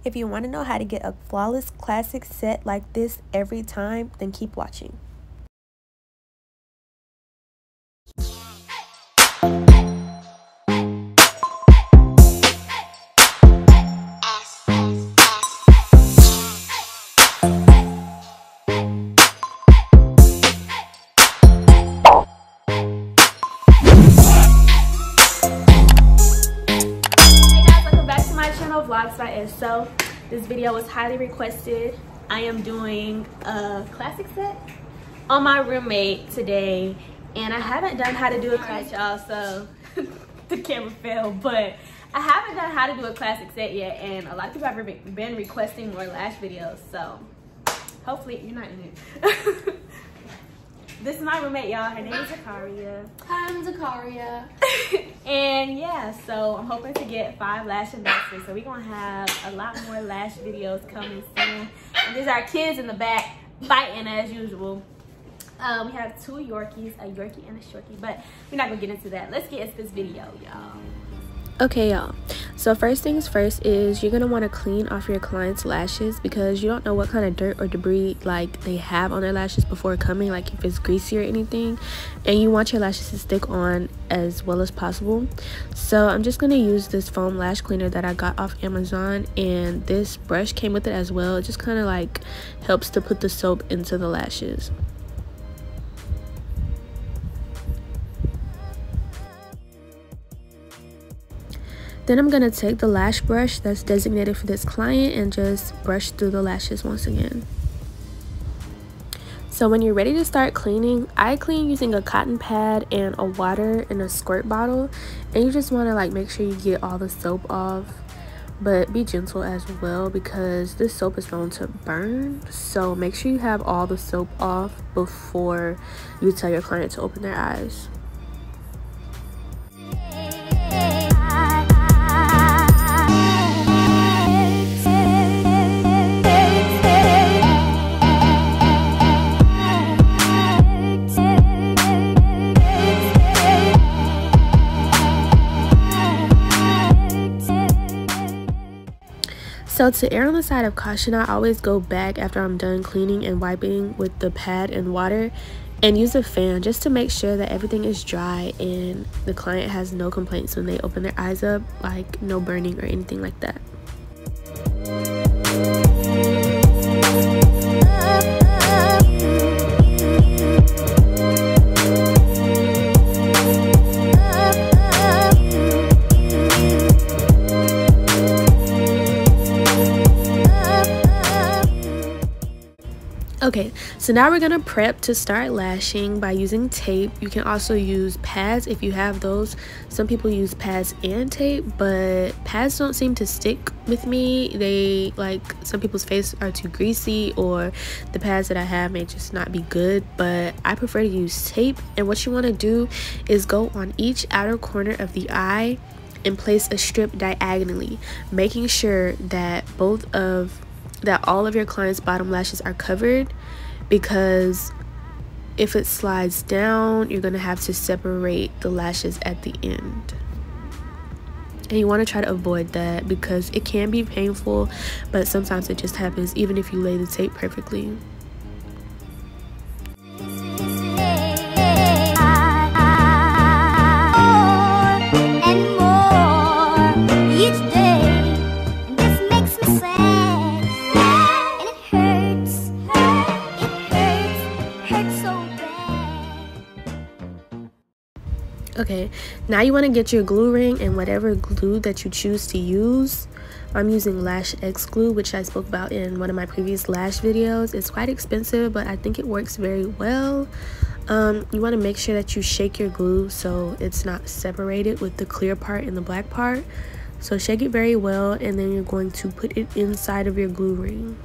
If you want to know how to get a flawless classic set like this every time, then keep watching. Vlogs by Ess Dolls. This video was highly requested. I am doing a classic set on my roommate today, and I haven't done how to do a classic, y'all, so the camera fell, but I haven't done how to do a classic set yet, and a lot of people have been requesting more lash videos, so hopefully you're not in it. This is my roommate, y'all. Her name is Zakaria. Hi, I'm Zakaria. And yeah, so I'm hoping to get 5 lash investors. So we're gonna have a lot more lash videos coming soon. And there's our kids in the back fighting as usual. We have 2 Yorkies, a Yorkie and a Shorkie, but we're not gonna get into that. Let's get into this video, y'all. Okay, y'all, so first things first is you're gonna want to clean off your client's lashes, because you don't know what kind of dirt or debris like they have on their lashes before coming, like if it's greasy or anything, and you want your lashes to stick on as well as possible. So I'm just gonna use this foam lash cleaner that I got off Amazon, and this brush came with it as well. It just kind of like helps to put the soap into the lashes. Then I'm going to take the lash brush that's designated for this client and just brush through the lashes once again. So when you're ready to start cleaning, I clean using a cotton pad and a water in a squirt bottle. And you just want to like make sure you get all the soap off, but be gentle as well, because this soap is known to burn. So make sure you have all the soap off before you tell your client to open their eyes. So to err on the side of caution, I always go back after I'm done cleaning and wiping with the pad and water and use a fan just to make sure that everything is dry and the client has no complaints when they open their eyes up, like no burning or anything like that. Okay, so now we're gonna prep to start lashing by using tape. You can also use pads if you have those. Some people use pads and tape, but pads don't seem to stick with me. They, like, some people's face are too greasy, or the pads that I have may just not be good, but I prefer to use tape. And what you want to do is go on each outer corner of the eye and place a strip diagonally, making sure that all of your client's bottom lashes are covered, because if it slides down, you're going to have to separate the lashes at the end. And you want to try to avoid that, because it can be painful, but sometimes it just happens even if you lay the tape perfectly. Okay, now you want to get your glue ring and whatever glue that you choose to use. I'm using Lash X glue, which I spoke about in one of my previous lash videos. It's quite expensive, but I think it works very well. You want to make sure that you shake your glue so it's not separated with the clear part and the black part. So shake it very well, and then you're going to put it inside of your glue ring.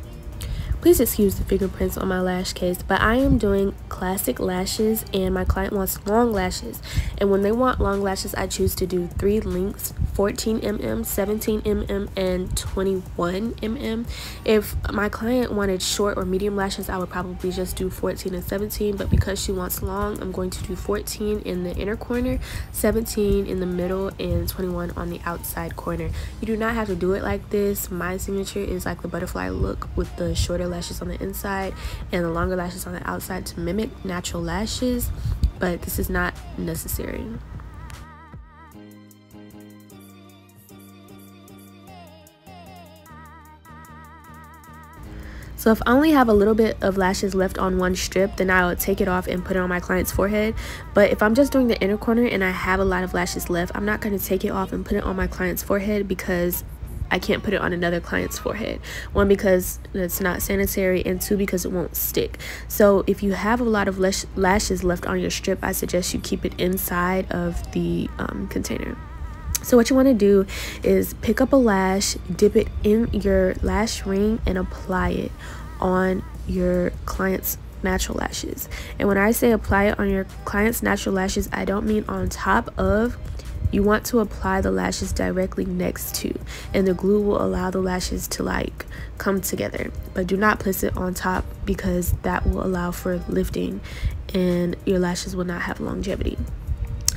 Please excuse the fingerprints on my lash case, but I am doing classic lashes and my client wants long lashes. And when they want long lashes, I choose to do 3 lengths, 14 mm, 17 mm, and 21 mm. If my client wanted short or medium lashes, I would probably just do 14 and 17, but because she wants long, I'm going to do 14 in the inner corner, 17 in the middle, and 21 on the outside corner. You do not have to do it like this. My signature is like the butterfly look with the shorter lashes on the inside and the longer lashes on the outside to mimic natural lashes, but this is not necessary. So if I only have a little bit of lashes left on one strip, then I would take it off and put it on my client's forehead. But if I'm just doing the inner corner and I have a lot of lashes left, I'm not going to take it off and put it on my client's forehead because I can't put it on another client's forehead. 1, because it's not sanitary, and 2, because it won't stick. So if you have a lot of lashes left on your strip, I suggest you keep it inside of the container. So what you want to do is pick up a lash, dip it in your lash ring, and apply it on your client's natural lashes. And when I say apply it on your client's natural lashes, I don't mean on top of. You want to apply the lashes directly next to, and the glue will allow the lashes to like come together. But do not place it on top because that will allow for lifting and your lashes will not have longevity.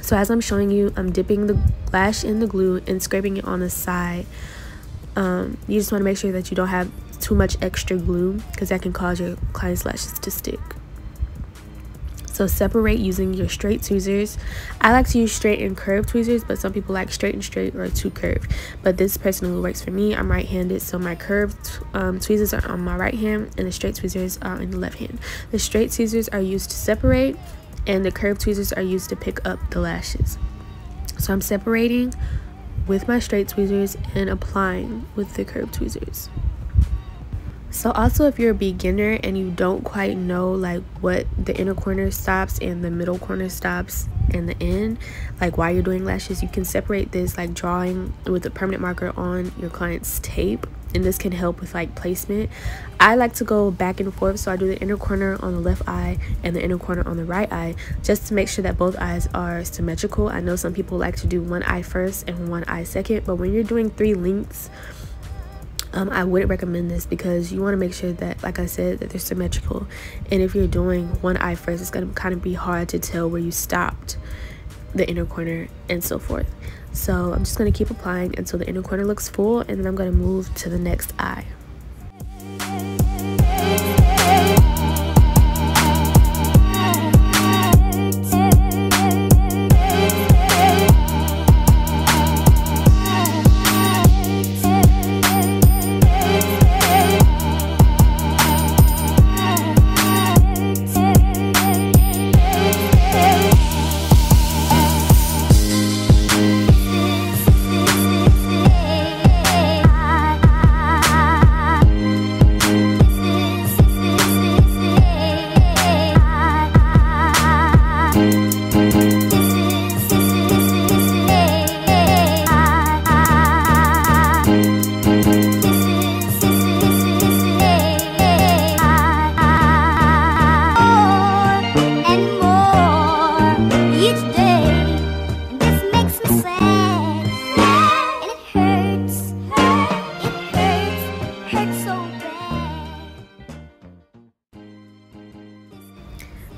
So as I'm showing you, I'm dipping the lash in the glue and scraping it on the side. You just want to make sure that you don't have too much extra glue because that can cause your client's lashes to stick. So separate using your straight tweezers. I like to use straight and curved tweezers, but some people like straight and straight or too curved. But this personally works for me. I'm right-handed, so my curved tweezers are on my right hand and the straight tweezers are in the left hand. The straight tweezers are used to separate and the curved tweezers are used to pick up the lashes. So I'm separating with my straight tweezers and applying with the curved tweezers. So also, if you're a beginner and you don't quite know like what the inner corner stops and the middle corner stops and the end, like why you're doing lashes, you can separate this like drawing with a permanent marker on your client's tape, and this can help with like placement. I like to go back and forth, so I do the inner corner on the left eye and the inner corner on the right eye just to make sure that both eyes are symmetrical. I know some people like to do one eye first and one eye second, but when you're doing 3 lengths, I wouldn't recommend this because you want to make sure that, like I said, that they're symmetrical. And if you're doing one eye first, it's going to kind of be hard to tell where you stopped the inner corner and so forth. So I'm just going to keep applying until the inner corner looks full, and then I'm going to move to the next eye.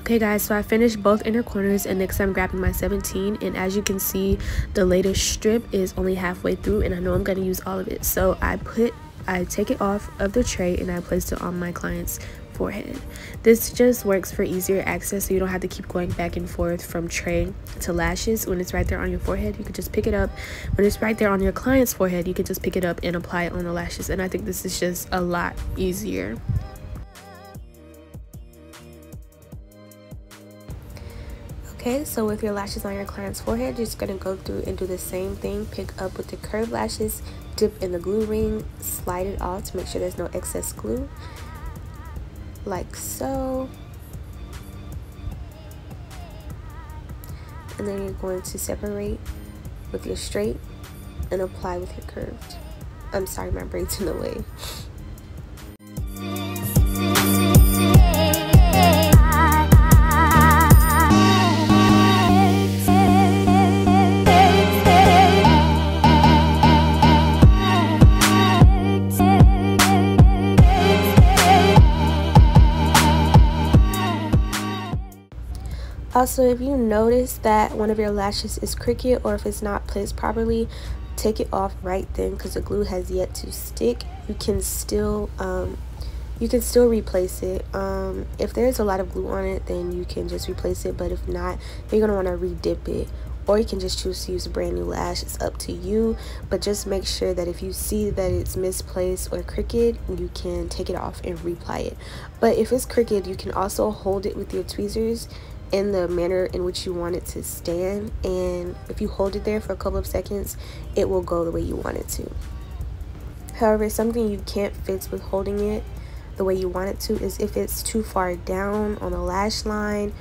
Okay guys, so I finished both inner corners, and next I'm grabbing my 17, and as you can see, the latest strip is only halfway through, and I know I'm going to use all of it. So I take it off of the tray and I place it on my client's forehead. This just works for easier access, so you don't have to keep going back and forth from tray to lashes. When it's right there on your forehead, you can just pick it up. When it's right there on your client's forehead, you can just pick it up and apply it on the lashes, and I think this is just a lot easier. Okay, so with your lashes on your client's forehead, you're just going to go through and do the same thing. Pick up with the curved lashes, dip in the glue ring, slide it off to make sure there's no excess glue, like so. And then you're going to separate with your straight and apply with your curved. I'm sorry, my braid's in the way. Also, if you notice that one of your lashes is crooked or if it's not placed properly, take it off right then, because the glue has yet to stick. You can still replace it. If there's a lot of glue on it, then you can just replace it, but if not, then you're going to want to redip it, or you can just choose to use a brand new lash. It's up to you, but just make sure that if you see that it's misplaced or crooked, you can take it off and reapply it. But if it's crooked, you can also hold it with your tweezers in the manner in which you want it to stand, and if you hold it there for a couple of seconds, it will go the way you want it to. However, something you can't fix with holding it the way you want it to is if it's too far down on the lash line,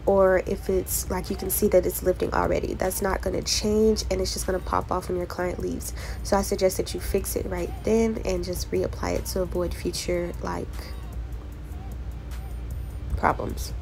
or if it's like you can see that it's lifting already. That's not going to change, and it's just going to pop off when your client leaves. So I suggest that you fix it right then and just reapply it to avoid future like problems.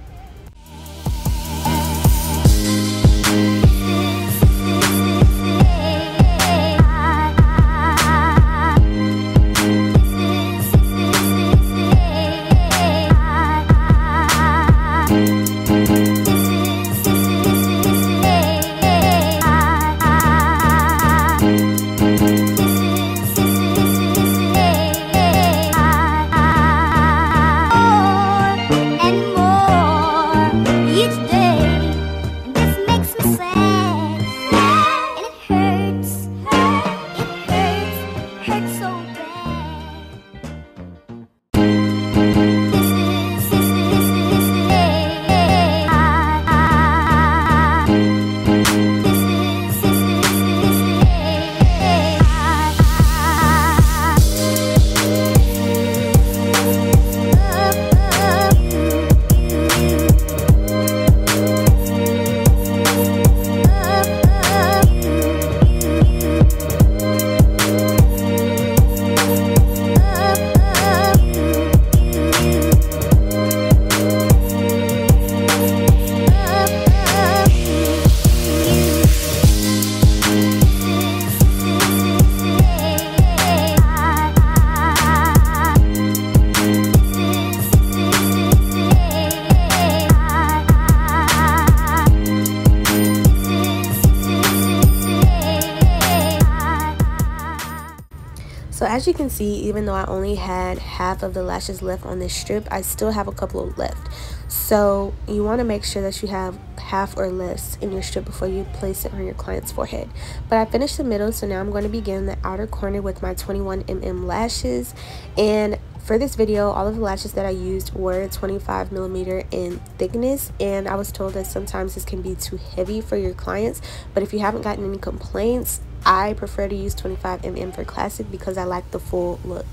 So as you can see, even though I only had half of the lashes left on this strip, I still have a couple left. So you want to make sure that you have half or less in your strip before you place it on your client's forehead. But I finished the middle, so now I'm going to begin the outer corner with my 21mm lashes. And for this video, all of the lashes that I used were 25mm in thickness, and I was told that sometimes this can be too heavy for your clients, but if you haven't gotten any complaints, I prefer to use 25mm for classic because I like the full look.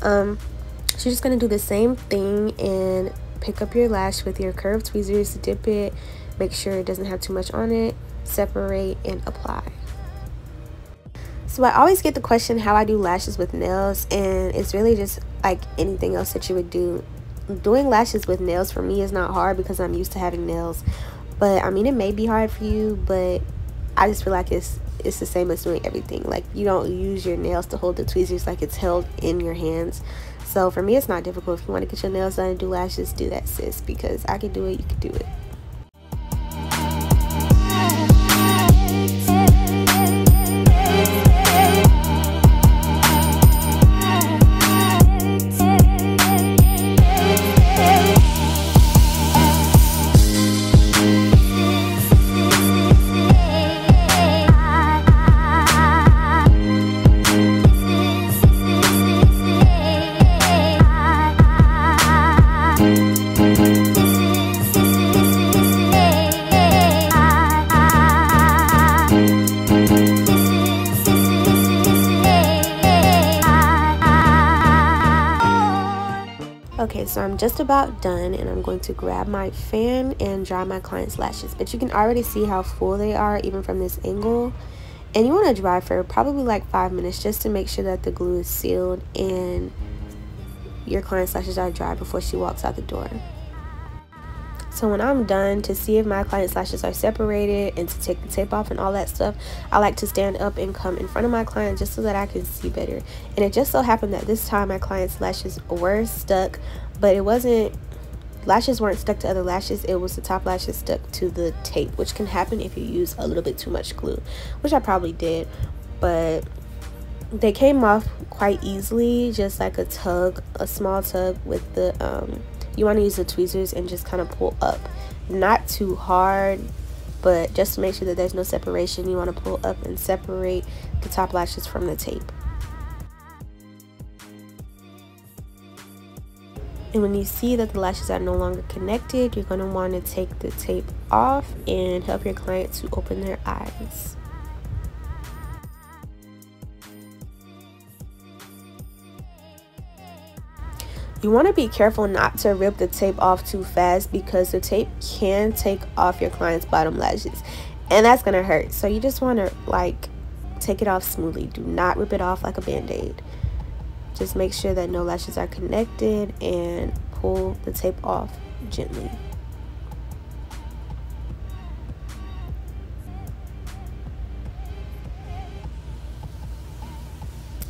So you're just going to do the same thing and pick up your lash with your curved tweezers, dip it, make sure it doesn't have too much on it, separate, and apply. So I always get the question how I do lashes with nails, and it's really just like anything else that you would do. Doing lashes with nails for me is not hard because I'm used to having nails, but I mean it may be hard for you, but I just feel like it's the same as doing everything. Like, you don't use your nails to hold the tweezers like it's held in your hands. So for me, it's not difficult. If you want to get your nails done and do lashes, do that, sis, because I can do it, you can do it. Okay, so I'm just about done, and I'm going to grab my fan and dry my client's lashes. But you can already see how full they are even from this angle. And you want to dry for probably like 5 minutes just to make sure that the glue is sealed and your client's lashes are dry before she walks out the door. So when I'm done, to see if my client's lashes are separated and to take the tape off and all that stuff, I like to stand up and come in front of my client just so that I can see better. And it just so happened that this time my client's lashes were stuck, but it wasn't lashes weren't stuck to other lashes. It was the top lashes stuck to the tape, which can happen if you use a little bit too much glue, which I probably did. But they came off quite easily, just like a small tug with the you want to use the tweezers and just kind of pull up, not too hard, but just to make sure that there's no separation. You want to pull up and separate the top lashes from the tape. And when you see that the lashes are no longer connected, you're going to want to take the tape off and help your client to open their eyes. You want to be careful not to rip the tape off too fast, because the tape can take off your client's bottom lashes, and that's going to hurt. So you just want to like take it off smoothly. Do not rip it off like a band-aid. Just make sure that no lashes are connected and pull the tape off gently.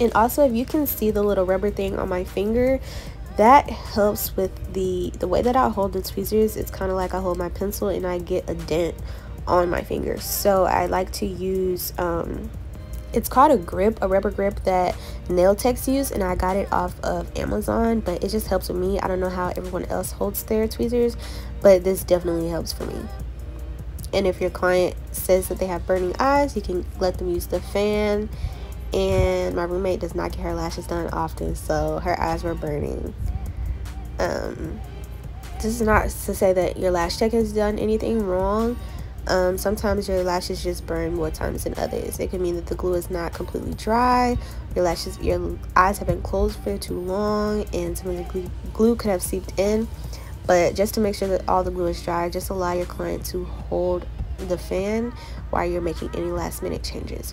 And also, if you can see the little rubber thing on my finger, that helps with the way that I hold the tweezers. It's kind of like I hold my pencil and I get a dent on my finger. So I like to use it's called a rubber grip that nail techs use, and I got it off of Amazon, but it just helps with me. I don't know how everyone else holds their tweezers, but this definitely helps for me. And if your client says that they have burning eyes, you can let them use the fan. And my roommate does not get her lashes done often, so her eyes were burning. This is not to say that your lash tech has done anything wrong. Sometimes your lashes just burn more times than others. It could mean that the glue is not completely dry, your eyes have been closed for too long, and some of the glue could have seeped in. But just to make sure that all the glue is dry, just allow your client to hold the fan while you're making any last minute changes.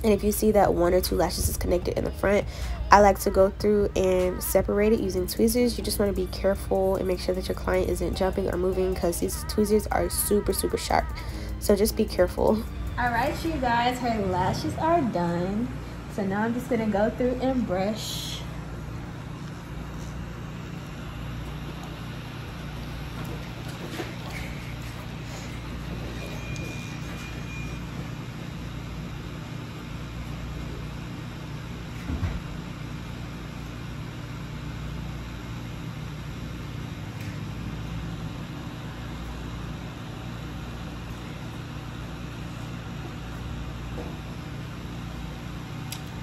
And if you see that one or two lashes is connected in the front, I like to go through and separate it using tweezers. You just want to be careful and make sure that your client isn't jumping or moving, because these tweezers are super sharp. So just be careful. Alright, you guys, her lashes are done. So now I'm just going to go through and brush.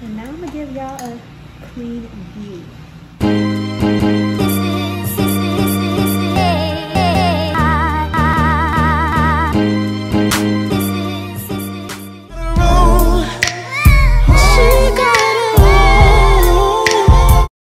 And now I'm gonna give y'all a clean view.